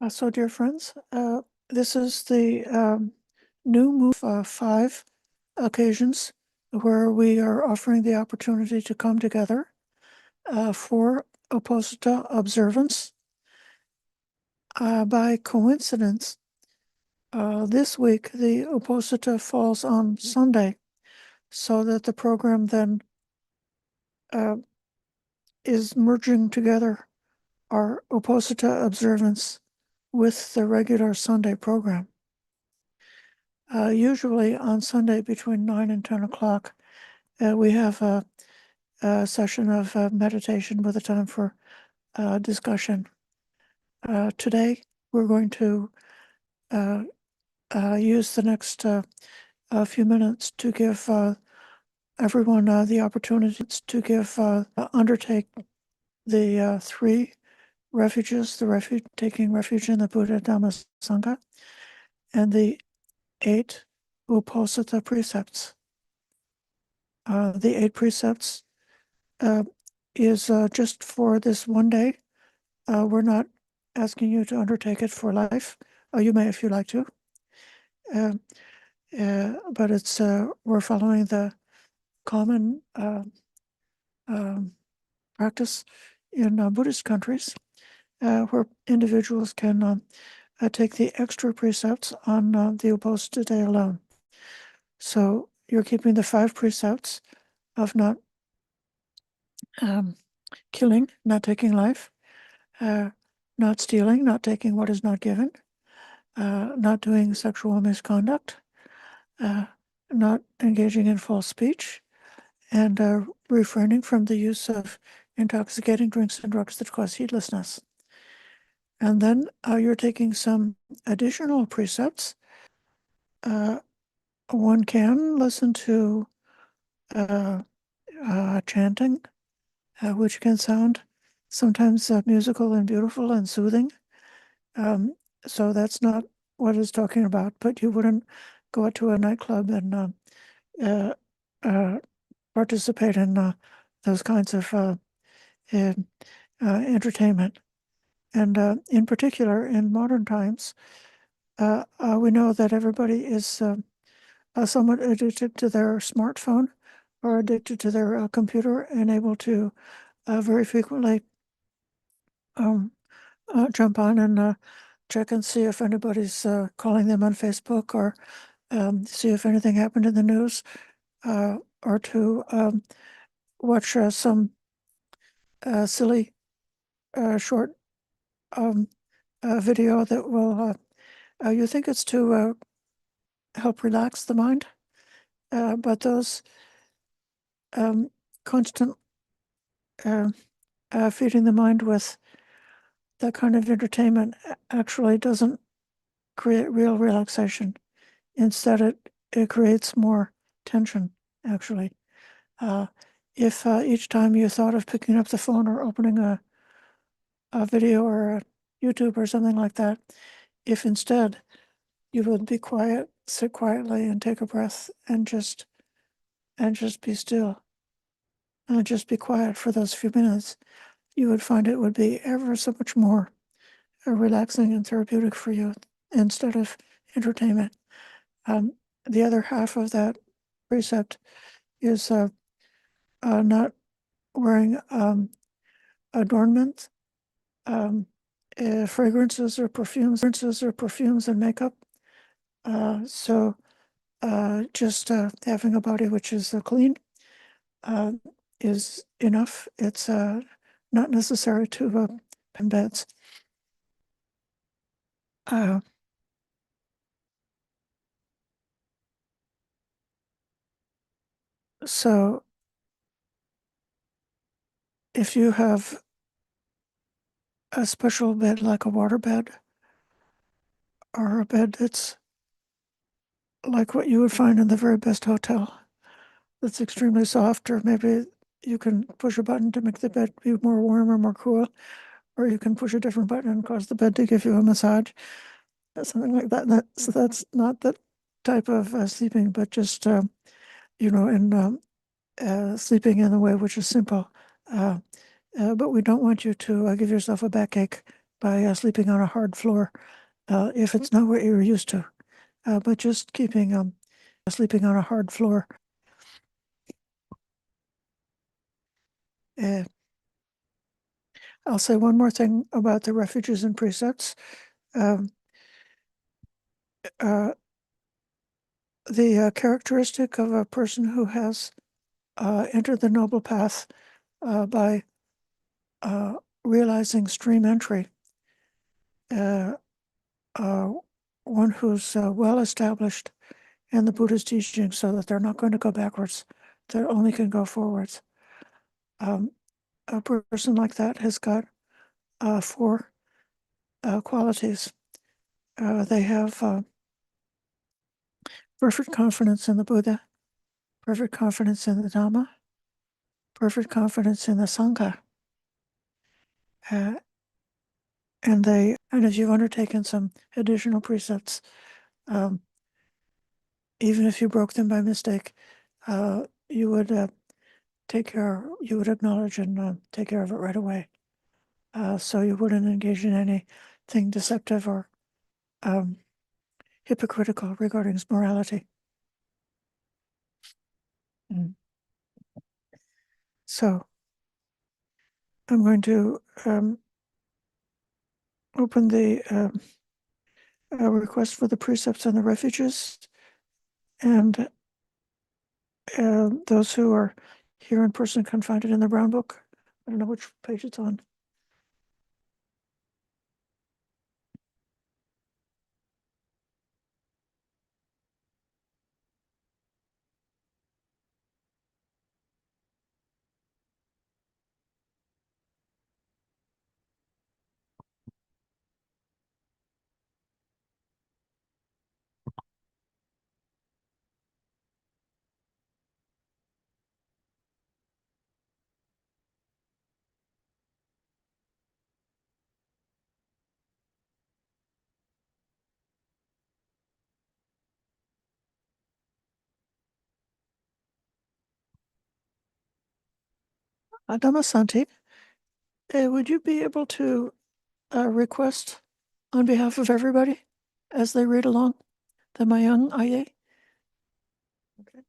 So, dear friends, this is the new move of 5 occasions where we are offering the opportunity to come together for Uposatha observance. By coincidence, this week the Uposatha falls on Sunday, so that the program then is merging together our Uposatha observance with the regular Sunday program. Usually on Sunday between 9 and 10 o'clock, we have a session of meditation with a time for discussion. Today, we're going to use the next few minutes to give everyone the opportunity to undertake the 3 refuges, taking refuge in the Buddha, Dhamma, Sangha, and the 8 Uposatha Precepts. The 8 precepts is just for this one day. We're not asking you to undertake it for life. You may if you like to. But it's we're following the common practice in Buddhist countries where individuals can take the extra precepts on the Uposatha day alone. So you're keeping the 5 precepts of not killing, not taking life, not stealing, not taking what is not given, not doing sexual misconduct, not engaging in false speech, and refraining from the use of intoxicating drinks and drugs that cause heedlessness. And then you're taking some additional precepts. One can listen to chanting, which can sound sometimes musical and beautiful and soothing. So that's not what it's talking about, but you wouldn't go out to a nightclub and participate in those kinds of entertainment. And in particular, in modern times, we know that everybody is somewhat addicted to their smartphone or addicted to their computer and able to very frequently jump on and check and see if anybody's calling them on Facebook or see if anything happened in the news or to watch some silly short video that will, you think it's to help relax the mind, but those constant feeding the mind with that kind of entertainment actually doesn't create real relaxation. Instead, it creates more tension, actually. If each time you thought of picking up the phone or opening a video or a YouTube or something like that, if instead you would be quiet, sit quietly and take a breath and just be still and just be quiet for those few minutes, you would find it would be ever so much more relaxing and therapeutic for you instead of entertainment. The other half of that precept is not wearing adornments, fragrances or perfumes and makeup. So just having a body which is clean is enough. It's not necessary to pen beds. So if you have a special bed like a water bed or a bed that's like what you would find in the very best hotel, that's extremely soft, or maybe you can push a button to make the bed be more warm or more cool, or you can push a different button and cause the bed to give you a massage, something like that. So that's not that type of sleeping, but just, in sleeping in a way which is simple. But we don't want you to give yourself a backache by sleeping on a hard floor if it's not what you're used to. But just keeping sleeping on a hard floor. I'll say one more thing about the refuges and precepts. Um, the characteristic of a person who has entered the noble path by realizing stream entry, one who's well established in the Buddha's teaching so that they're not going to go backwards, they only can go forwards. A person like that has got four qualities. They have perfect confidence in the Buddha, perfect confidence in the Dhamma, perfect confidence in the Sangha. And if you've undertaken some additional precepts, even if you broke them by mistake, you would you would acknowledge and take care of it right away. So you wouldn't engage in anything deceptive or hypocritical regarding morality. Mm. So I'm going to open the request for the precepts and the refuges, and those who are here in person can find it in the brown book. I don't know which page it's on. Dhammasanti, would you be able to request on behalf of everybody as they read along the Mayang Aye? Okay.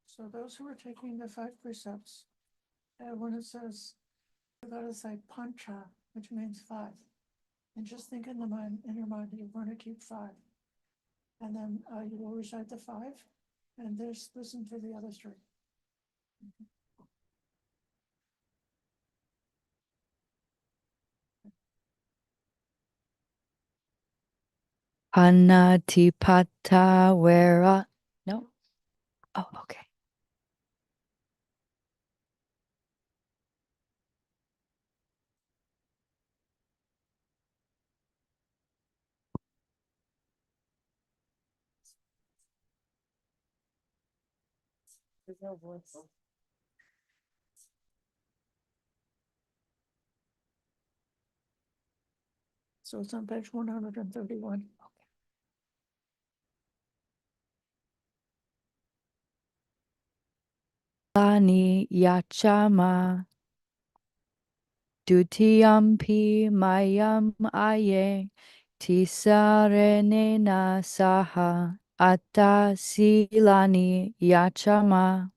So those who are taking the 5 precepts, when it says, you gotta say pancha, which means 5, and just think in your mind that you're going to keep 5, and then you will recite the 5, and just listen to the other 3. Anatipata wera. No? Oh, okay. There's no voice. So it's on page 131. Lani yachama. Dutiyampi mayam aye. Tisarenena saha. Atta silani yachama.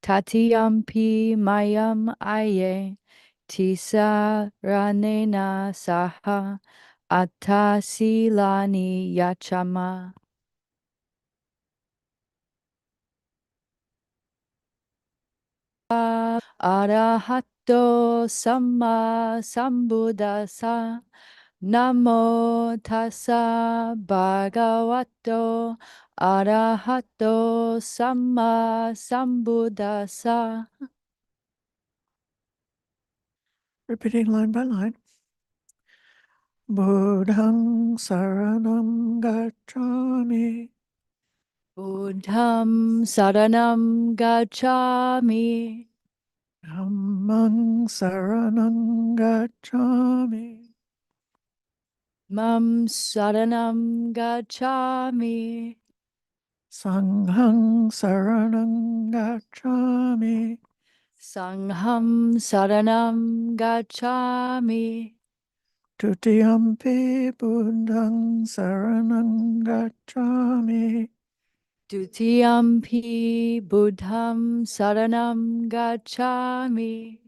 Tatiyampi mayam aye. Tisaranena saha. Atta silani yachama. Arahato Samma Sambuddhasa Namo tassa bhagavato arahato samma sambuddhassa. Repeating line by line. Buddhang saranam gacchami. Buddham saranam gacchami. Dhammang saranam gacchami. Mam saranam gacchami. Sanghang saranam gacchami. Sangham saranam gacchami. Tutiyampi buddhang saranam gacchami. Dutiyampi buddham saranam gacchami.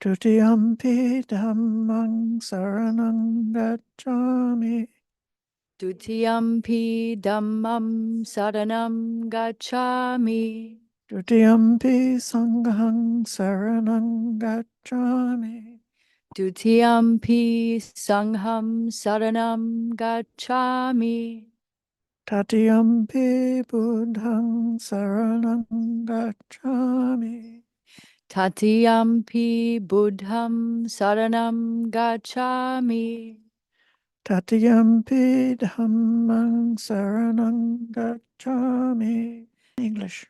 Tutiyampi dhammang saranam gacchami. Dutiyampi dhammam saranam gacchami. Tutiyampi sanghang saranam gacchami. Dutiyampi sangham saranam gacchami. Tatiyampi buddhang saranam gacchami. Tatiyampi buddham saranam gacchami. Tatiyampi dhammang saranam gacchami. English.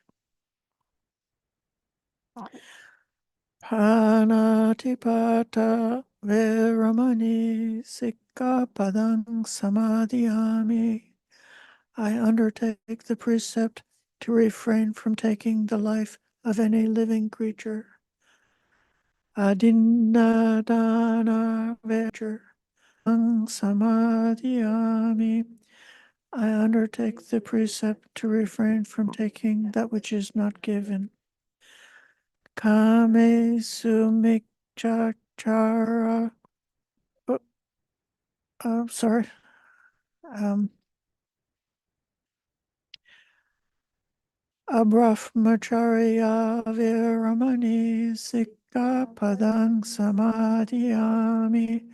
Pranatipata Veramani Sikkapadang Samadhiyami. I undertake the precept to refrain from taking the life of any living creature. Adinadana Vecher Samadhiyami. I undertake the precept to refrain from taking that which is not given. Kame Sumikchachara. Sorry. Abrahmacharya Viramani Sikkapadang Samadhiyami.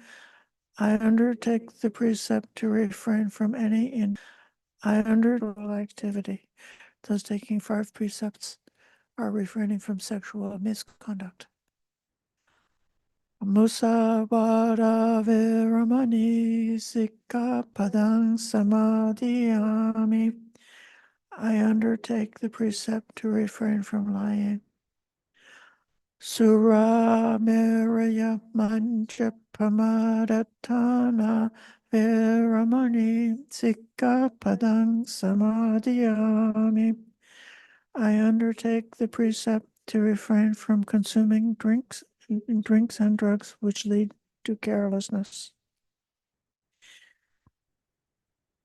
I undertake the precept to refrain from any sexual activity. Thus, taking 5 precepts are refraining from sexual misconduct. Musavada Viramani Sikkapadang Samadhiyami. I undertake the precept to refrain from lying. Surameraya Manchapamadhatana Veramani Sikkapadang Samadhiyami. I undertake the precept to refrain from consuming drinks and drugs which lead to carelessness.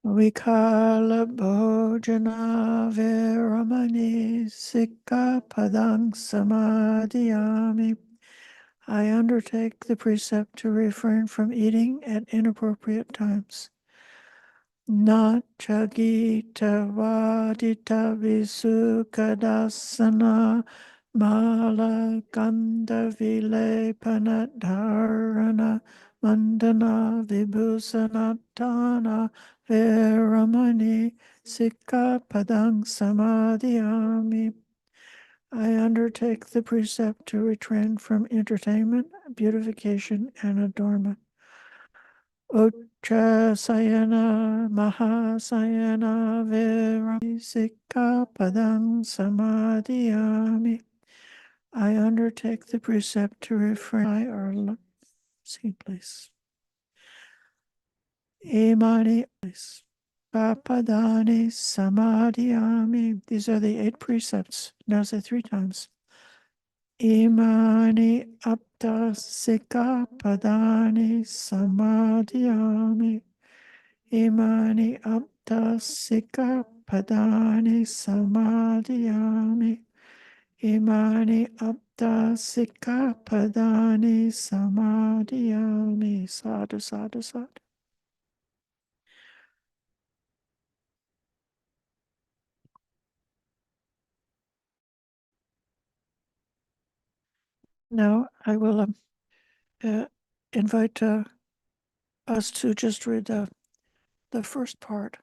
Vikala Bhojana Veramani Sikkapadang Samadhiyami. I undertake the precept to refrain from eating at inappropriate times. Nachagita Vadita Visukadasana Mala Ganda Vilepanadharana Mandana Vibhusanatana Veramani Sikkapadang Samadhiyami. I undertake the precept to refrain from entertainment, beautification, and adornment. Uchasayana Mahasayana Virami Sikkapadang Samadhiyami. I undertake the precept to refrain please. Imani please. Papadani Samadhiyami. These are the 8 precepts. Now say 3 times. Imani apta sikkapadani samadhiyami. Imani apta sikkapadani samadhiyami. Imani apta sikkapadani samadhiyami. Sadhu, sadhu, sadhu. Now I will invite us to just read the first part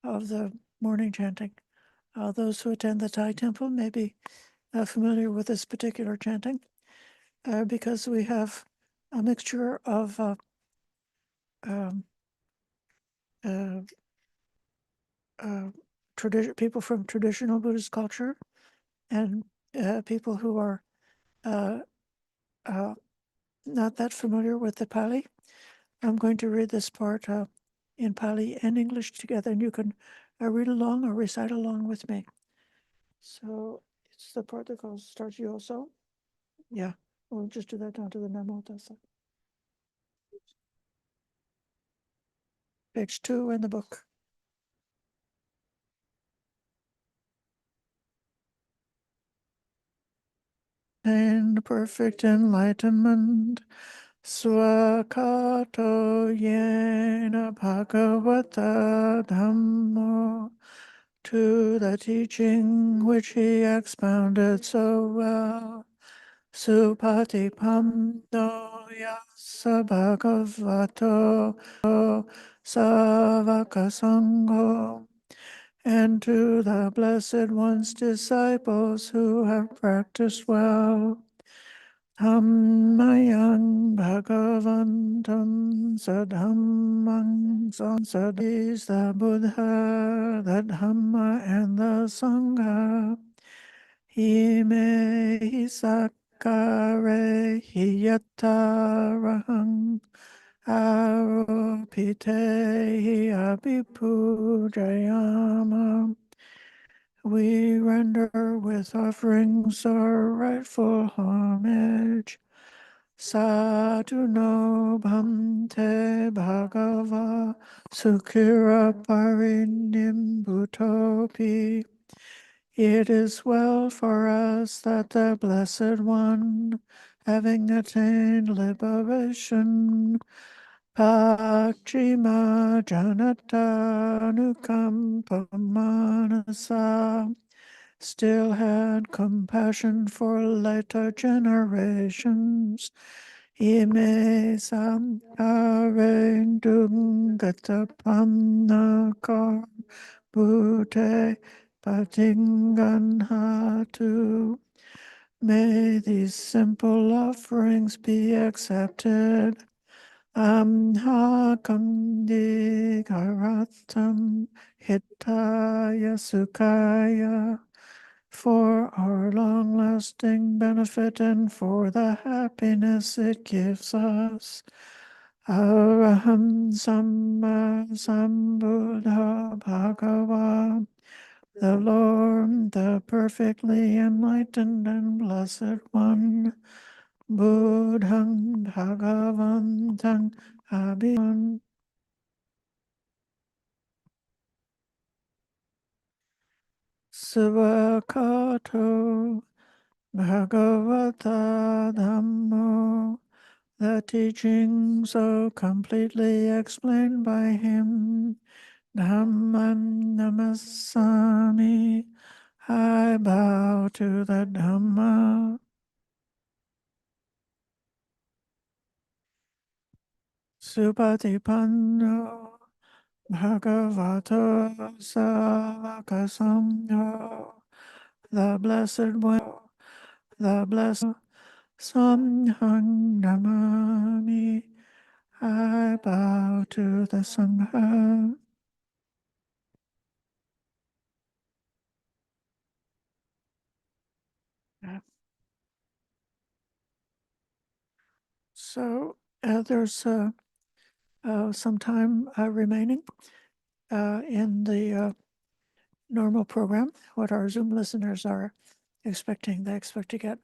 of the morning chanting. Those who attend the Thai temple may be familiar with this particular chanting because we have a mixture of um, uh, people from traditional Buddhist culture and people who are uh, uh, not that familiar with the Pali. I'm going to read this part in Pali and English together, and you can read along or recite along with me. So it's the part that starts Yoso. Yeah, we'll just do that down to the Namo Tassa. Page 2 in the book. And perfect enlightenment, Swakato Yena Bhagavata Dhammo, to the teaching which he expounded so well. Supatipamno Yasa Bhagavato Savakasangho, and to the Blessed One's disciples who have practiced well. Dhammayang Bhagavantam Sadhammang is the Buddha, the Dhamma, and the Sangha. Ime Hisakare Hiyatarahang Aropite Abhipujayama. We render with offerings our rightful homage. Sadhu no bhante bhagava sukhira parinimbutopi. It is well for us that the Blessed One, having attained liberation, Pakchima Janata Nukampamanasa, still had compassion for later generations. Ime Samparendungatapannakar Bhute Patinganhatu. May these simple offerings be accepted. Amhakandi Karatam Hitaya Sukhaya, for our long-lasting benefit and for the happiness it gives us. Araham Samma Sambuddha Bhagava, the Lord, the perfectly enlightened and blessed one, Buddhang Bhagavantang Abhiman. Svakato Bhagavata Dhammo, the teaching so completely explained by him. Dhammam Namasami, I bow to the Dhamma. Supatipanno Bhagavato Savakasamyo, the Blessed One, Samhang Namami, I bow to the Sangha. So there's some time remaining in the normal program. What our Zoom listeners are expecting, they expect to get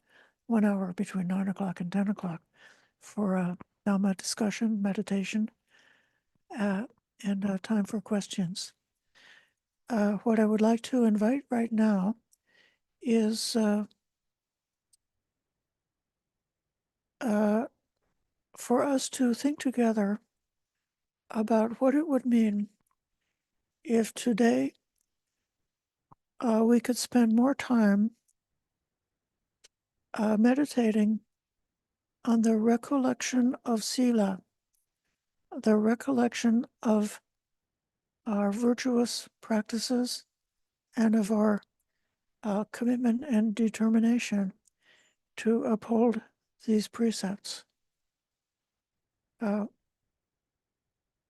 1 hour between 9 o'clock and 10 o'clock for a Dhamma discussion, meditation, and time for questions. What I would like to invite right now is for us to think together about what it would mean if today we could spend more time meditating on the recollection of Sila, the recollection of our virtuous practices and of our commitment and determination to uphold these precepts.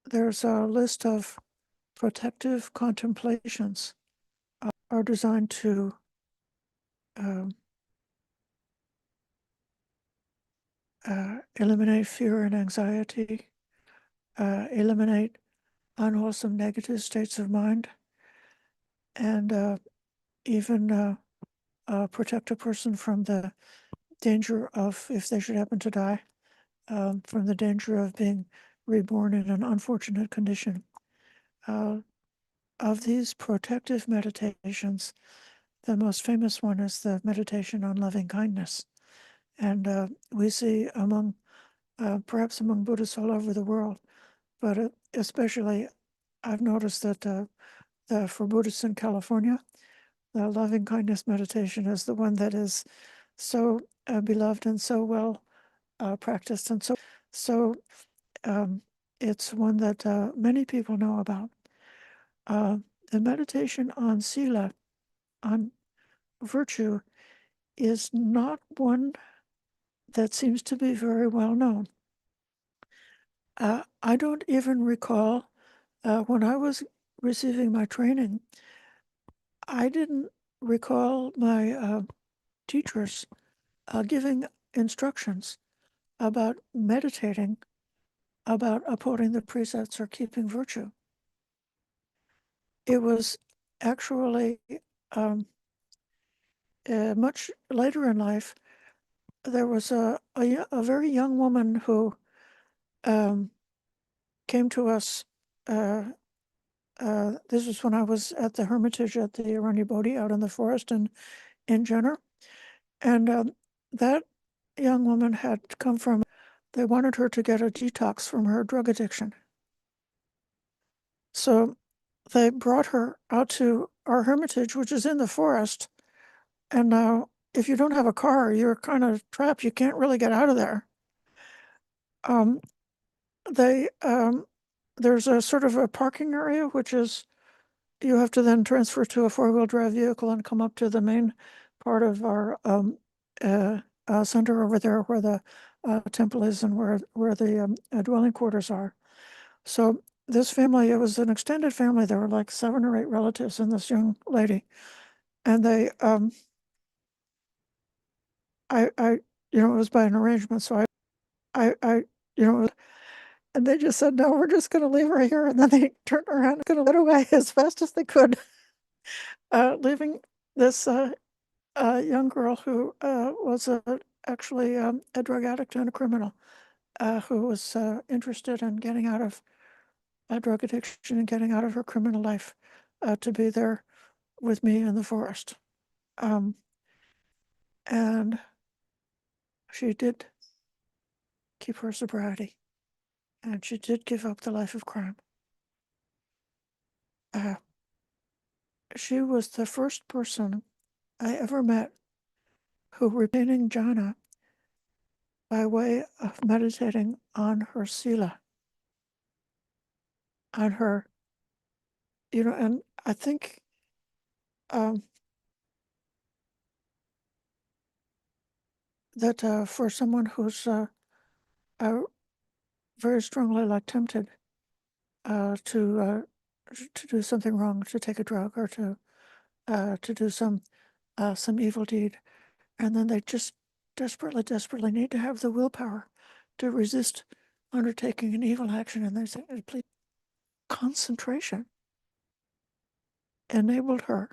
There's a list of protective contemplations are designed to eliminate fear and anxiety, eliminate unwholesome negative states of mind, and even protect a person from the danger of, if they should happen to die, from the danger of being reborn in an unfortunate condition. Of these protective meditations, the most famous one is the meditation on loving kindness. And we see perhaps among Buddhists all over the world, but especially I've noticed that for Buddhists in California, the loving kindness meditation is the one that is so beloved and so well practiced, and so it's one that many people know about. The meditation on sila, on virtue, is not one that seems to be very well known. I don't even recall when I was receiving my training, I didn't recall my teachers giving instructions about meditating, about upholding the precepts or keeping virtue. It was actually much later in life. There was a very young woman who came to us. This was when I was at the Hermitage at the Aranya Bodhi out in the forest in Jenner. And that young woman had come from, they wanted her to get a detox from her drug addiction. So they brought her out to our Hermitage, which is in the forest. And now, if you don't have a car, you're kind of trapped. You can't really get out of there. There's a sort of a parking area, which is, you have to then transfer to a four-wheel drive vehicle and come up to the main part of our center over there where the temple is and where the dwelling quarters are. So this family, it was an extended family. There were like 7 or 8 relatives and this young lady. And they, it was by an arrangement. So and they just said, no, we're just going to leave her here. And then they turned around and going to get away as fast as they could, leaving this young girl who was actually a drug addict and a criminal who was interested in getting out of drug addiction and getting out of her criminal life to be there with me in the forest. And she did keep her sobriety, and she did give up the life of crime. She was the first person I ever met who retaining jhana by way of meditating on her sila, on her, and I think that for someone who's very strongly tempted to do something wrong, to take a drug or to do some evil deed, and then they just desperately need to have the willpower to resist undertaking an evil action, and they say, please, concentration enabled her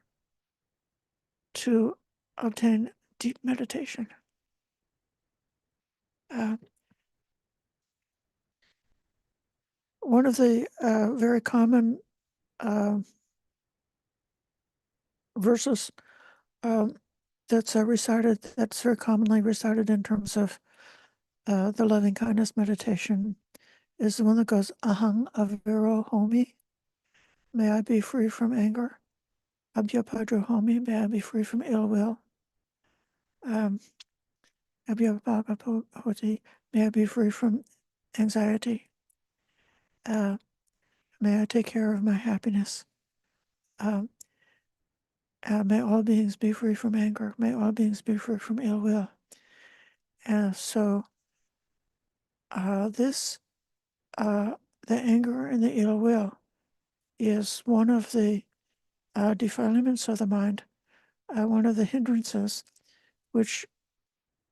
to obtain deep meditation. One of the very common verses that's recited, that's very commonly recited in terms of the loving kindness meditation, is the one that goes, Ahang aviro homi, may I be free from anger. Abhyapadra homi, may I be free from ill will. Abhyabhapati, may I be free from anxiety. May I take care of my happiness. Um, may all beings be free from anger. May all beings be free from ill will. And so this, the anger and the ill will is one of the defilements of the mind, one of the hindrances, which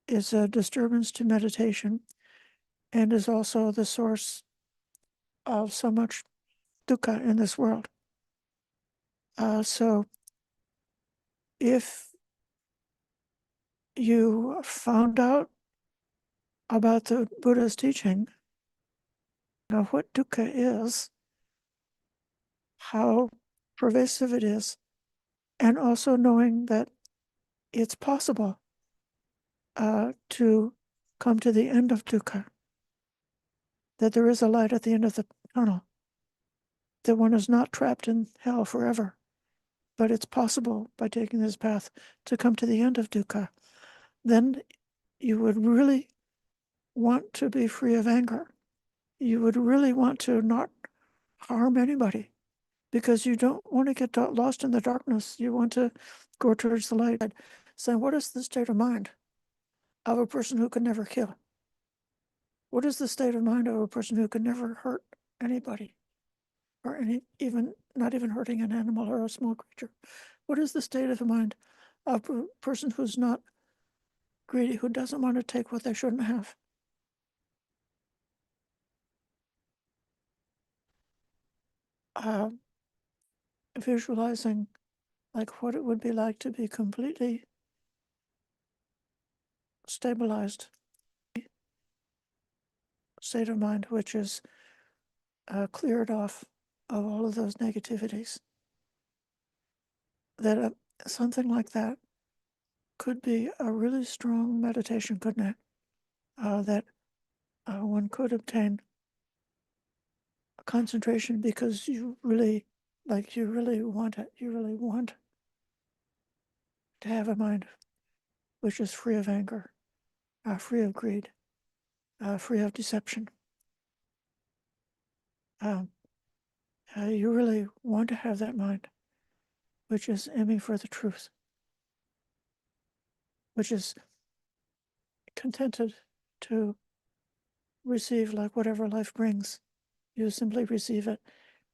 is a disturbance to meditation and is also the source of so much dukkha in this world. So if you found out about the Buddha's teaching of what dukkha is, how pervasive it is, and also knowing that it's possible to come to the end of dukkha, that there is a light at the end of the tunnel, that one is not trapped in hell forever, but it's possible by taking this path to come to the end of dukkha, then you would really want to be free of anger. You would really want to not harm anybody because you don't want to get lost in the darkness. You want to go towards the light. So what is the state of mind of a person who can never kill? What is the state of mind of a person who can never hurt anybody or not even hurting an animal or a small creature? What is the state of the mind of a person who's not greedy, who doesn't want to take what they shouldn't have? Visualizing like what it would be like to be completely stabilized state of mind, which is cleared off of all of those negativities. That something like that could be a really strong meditation, couldn't it? That one could obtain concentration because you really want it. You really want to have a mind which is free of anger, free of greed, free of deception. Um, you really want to have that mind which is aiming for the truth, which is contented to receive like whatever life brings. You simply receive it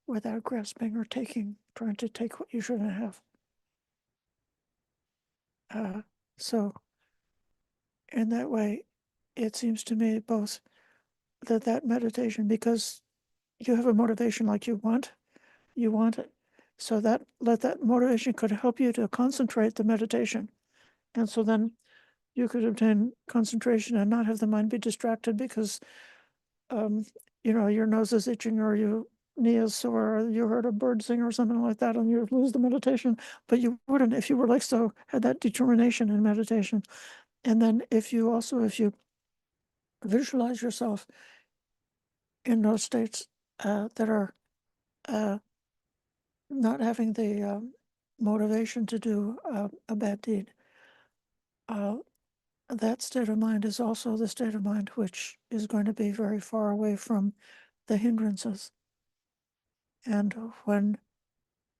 without grasping or trying to take what you shouldn't have. So in that way, it seems to me both that meditation, because you have a motivation like you want it. So let that motivation could help you to concentrate the meditation. And so then you could obtain concentration and not have the mind be distracted because your nose is itching or your knee is sore or you heard a bird sing or something like that and you lose the meditation. But you wouldn't if you were had that determination in meditation. And then if you visualize yourself in those states that are not having the motivation to do a bad deed, that state of mind is also the state of mind which is going to be very far away from the hindrances. And when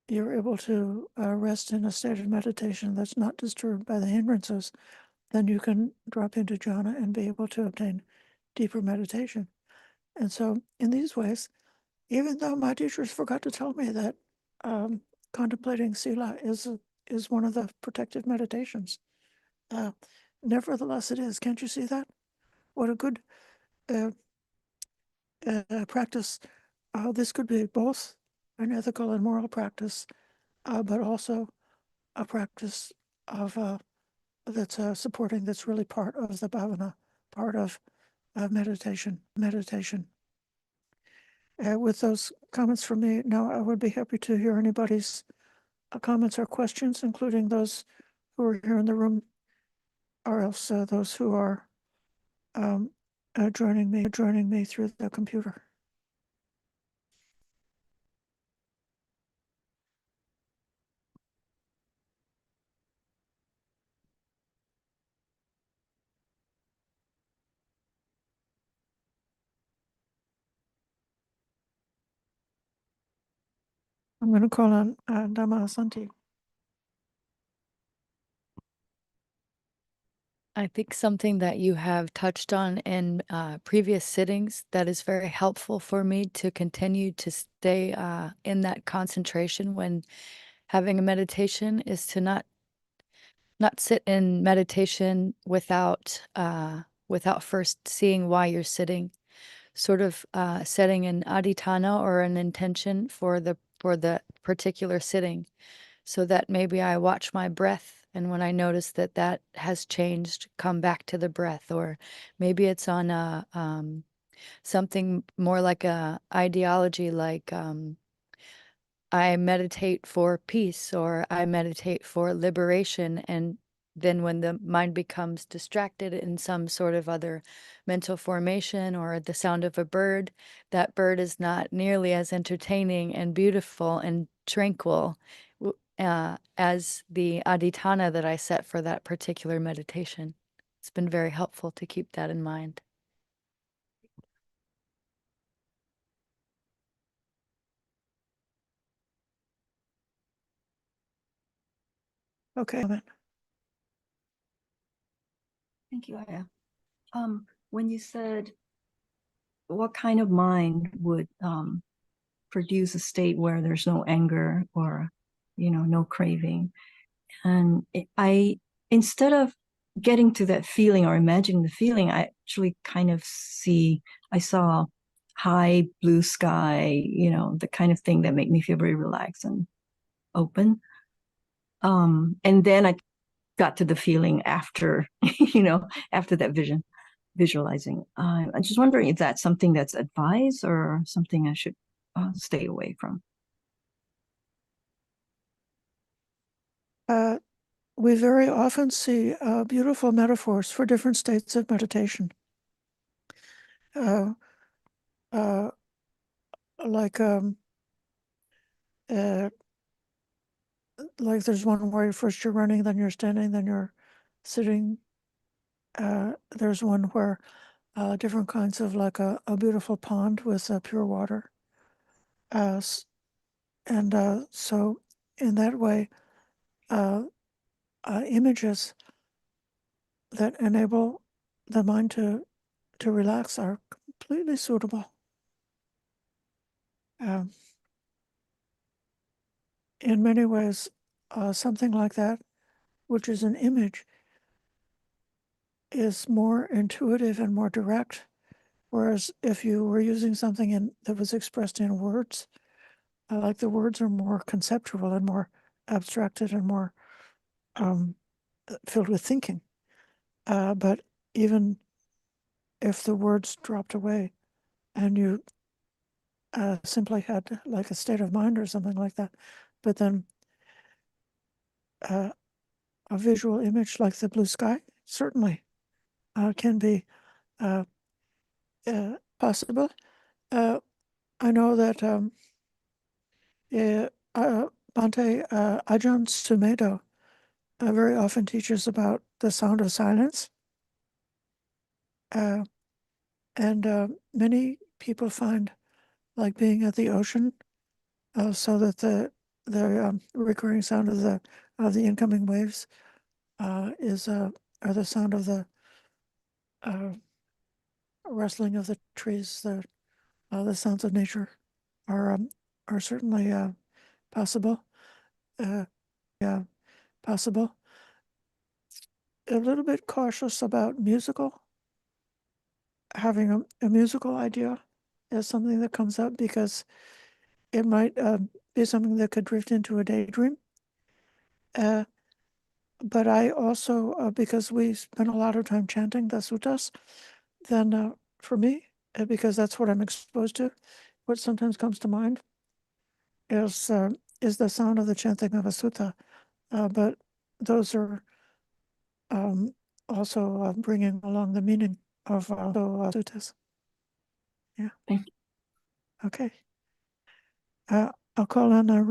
you're able to rest in a state of meditation that's not disturbed by the hindrances, then you can drop into jhana and be able to obtain deeper meditation. And so in these ways, even though my teachers forgot to tell me that contemplating sila is one of the protective meditations, uh, nevertheless it is. Can't you see that? What a good uh, practice. This could be both an ethical and moral practice, but also a practice of that's supporting, that's really part of the bhavana, part of meditation. With those comments from me, now I would be happy to hear anybody's comments or questions, including those who are here in the room, or else those who are um, joining me through the computer. I'm going to call on Dhammasanti. I think something that you have touched on in previous sittings that is very helpful for me to continue to stay in that concentration when having a meditation is to not sit in meditation without first seeing why you're sitting, sort of setting an adhitthana or an intention for the particular sitting, so that maybe I watch my breath, and when I notice that that has changed, come back to the breath. Or maybe it's on a something more like a ideology, like I meditate for peace or I meditate for liberation. And then when the mind becomes distracted in some sort of other mental formation or the sound of a bird, that bird is not nearly as entertaining and beautiful and tranquil as the adhitthana that I set for that particular meditation. It's been very helpful to keep that in mind. Okay. Thank you, Aya. When you said what kind of mind would produce a state where there's no anger or, no craving, and I, instead of getting to that feeling or imagining the feeling, I actually kind of I saw high blue sky, the kind of thing that make me feel very relaxed and open. And then I got to the feeling after, after that visualizing. I'm just wondering if that's something that's advised or something I should stay away from. We very often see beautiful metaphors for different states of meditation. Like like there's one where first you're running, then you're standing, then you're sitting. There's one where different kinds of like a beautiful pond with pure water. And so in that way, images that enable the mind to relax are completely suitable. In many ways, something like that, which is an image, is more intuitive and more direct. Whereas if you were using something that was expressed in words, like the words are more conceptual and more abstracted and more filled with thinking. But even if the words dropped away and you simply had like a state of mind or something like that, but then a visual image like the blue sky certainly can be possible. I know that Bhante Ajahn Sumedho very often teaches about the sound of silence. And many people find like being at the ocean, so that the recurring sound of the incoming waves is or the sound of the rustling of the trees, the sounds of nature are certainly possible. Yeah, possible. A little bit cautious about having a musical idea as something that comes up, because it might be something that could drift into a daydream. But I also, because we spend a lot of time chanting the suttas, then for me, because that's what I'm exposed to, what sometimes comes to mind is the sound of the chanting of a sutta. But those are also bringing along the meaning of suttas. Yeah. Thank you. Okay. I'll call on Rowan.